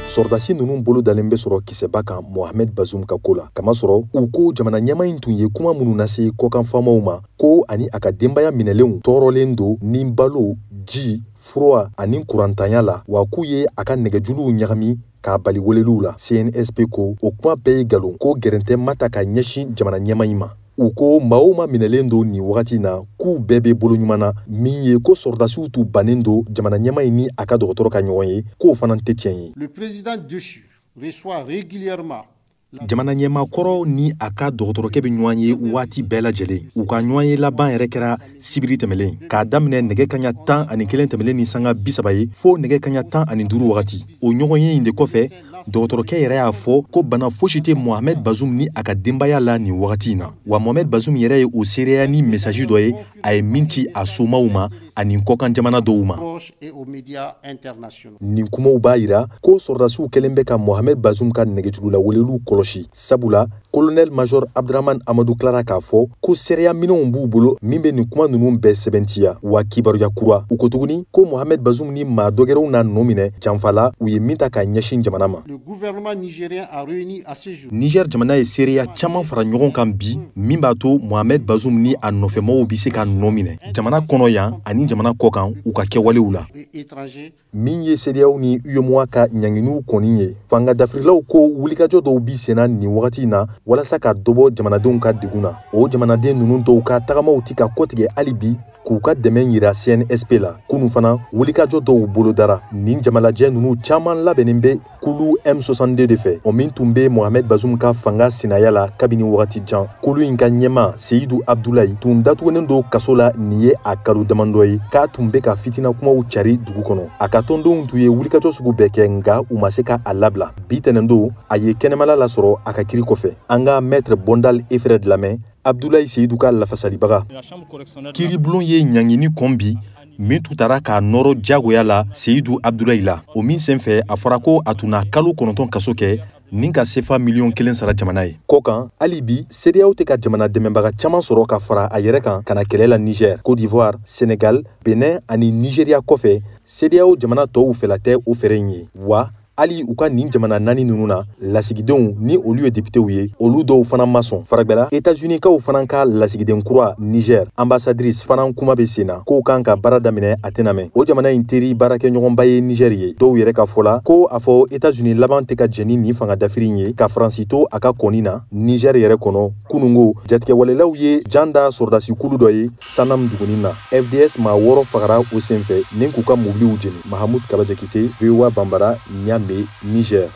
sɔrdasi ninnu bolo dalen bɛ sɔrɔ kisɛba kan Mohamed Bazoum ka ko la kamasɔrɔ u ko jamana ɲɛma in tun ye kuma minnu lase kɔkan faamaw ma ko ani a ka denbaya minɛlenw tɔɔrɔlen don ni balo ji fura ani kurantanya la wa k'u ye a ka nɛgɛjuluw ɲagami k'a bali weleliw la. CNSP ko o kuma bɛɛ ye nkalon ko gɛrɛntɛ ma ta ka ɲɛsin jamana ɲɛma in ma. U ko maaw ma minɛlen don nin wagati na k'u bɛɛ bɛ bolo ɲuman na min ye ko sɔrdasiw tu bannen don jamana ɲɛma in ni a ka dɔgɔtɔrɔ ka ɲɔgɔn ye k'o fana tɛ tiɲɛ ye. Le président déchu reçoit régulièrement jamana ɲɛmakɔrɔ ni a ka dɔgɔtɔrɔkɛ bɛ ɲɔgɔn ye waati bɛɛ lajɛlen. U ka ɲɔgɔn ye laban yɛrɛ kɛra sibiri tɛmɛlen k'a daminɛ nɛgɛ kaɲa 11 tɛmɛlen ni sanga 30 ye fo nɛgɛ kaɲa 15 wagati. O ɲɔgɔn ye in de kɔfɛ dɔgɔtɔrɔkɛ yɛrɛ y'a fɔ ko bana fosi tɛ Mohamed Bazoum ni a ka denbaya la nin wagati in na. Wa Mohamed Bazoum yɛrɛ ye o seereya ni message dɔ ye a ye min ci a somaw ma ani kɔkan jamana dɔw ma. Nin kumaw b'a yira ko sɔrdasiw kɛlen bɛ ka Mohamed Bazoum ka nɛgɛjurula weleliw kɔlɔsi. Sabula colonel major Abdraman Amadou Clara k'a fɔ ko seereya minɛnw b'u bolo min bɛ nin kuma ninnu bɛɛ sɛbɛntiya. Wa kibaruya kura u ko tuguni ko Mohamed Bazoum ni maa dɔgɛrɛw na nɔ minɛ janfala u ye min ta ka ɲɛsin jamana ma. Le gouvernement nigérien a réuni à ce jour. Niger jamana ye seereya caman fara ɲɔgɔn kan bi min b'a to Mohamed Bazoum ni a nɔfɛmɔgɔw bɛ se ka nɔ minɛ jamana kɔnɔ yan ani jamana kɔ kan u ka kɛwalew la. Min ye CEDEAO ni UEMOA ka ɲanginiw kɔni ye fanga dafirilaw ko wulikajɔ dɔw bi senna nin wagati in na walasa ka dɔbɔ jamanadenw ka degun na. O jamanaden ninnu dɔw ka tagamaw ti ka kɔtigɛ hali bi k'u ka dɛmɛ yira CNSP la. Kunu fana wulikajɔ dɔw bolodara. Nin jamalajɛ ninnu caman labɛnnen bɛ kulu M62 de fɛ o min tun bɛ Mohamed Bazoum ka fanga sinaya la kabini wagati jan. Kulu in ka ɲɛma Seydou Abdoulaye tun datugunen don kaso la nin ye a kalo damadɔ ye k'a tun bɛ ka fitina kumaw cari dugu kɔnɔ. A ka tɔndenw tun ye wulikajɔ sugu bɛɛ kɛ nka u ma se ka a labila. Bi tɛnɛn don a ye kɛnɛmala lasɔrɔ a ka kiri kɔfɛ. An ka maître Bondal Efred lamɛn Abdoulaye Seydou ka lafasalibaga. Kiribulon ye ɲangini kɔn bi min tun taara k'a nɔrɔ jagoya la Seydou Abdoulaye la. O min senfɛ a fɔra ko a tun na kalo 9 kaso kɛ nin ka CFA $1,000,000 sara jamana ye. Kɔkan hali bi CEDEAO tɛ ka jamana dɛmɛbaga caman sɔrɔ ka fara a yɛrɛ kan ka na kɛlɛ la Niger, Côte d'Ivoire, Sénégal, Benin ani Nigeria kɔfɛ CEDEAO jamana tɔw fɛla tɛ o fɛrɛ in ye. Wa hali u ka nin jamana 4 ninnu na lasigidenw ni olu ye députéw ye olu dɔw fana ma sɔn. Faragbɛla États-Unis kaw fana ka lasigiden kura Niger ambassadrice fana kuma bɛ sen na k'o kan ka baara daminɛ a tɛna mɛn. O jamana in teri baarakɛɲɔgɔnba ye Niger ye. Dɔw yɛrɛ ka fɔ la ko a fɔ États-Unis laban tɛ ka jɛni nin fanga dafiri in ye ka Faransi to a ka kɔni na Niger yɛrɛ kɔnɔ. Kunungo jatigɛwalelaw ye jan da sɔrdasi kulu dɔ ye Sanam dugunin na. FDS maa 6 fagara o senfɛ ni k'u ka mobiliw jeni. Mahamoud Kabajakite, VOA Bambara, Niamey, Niger.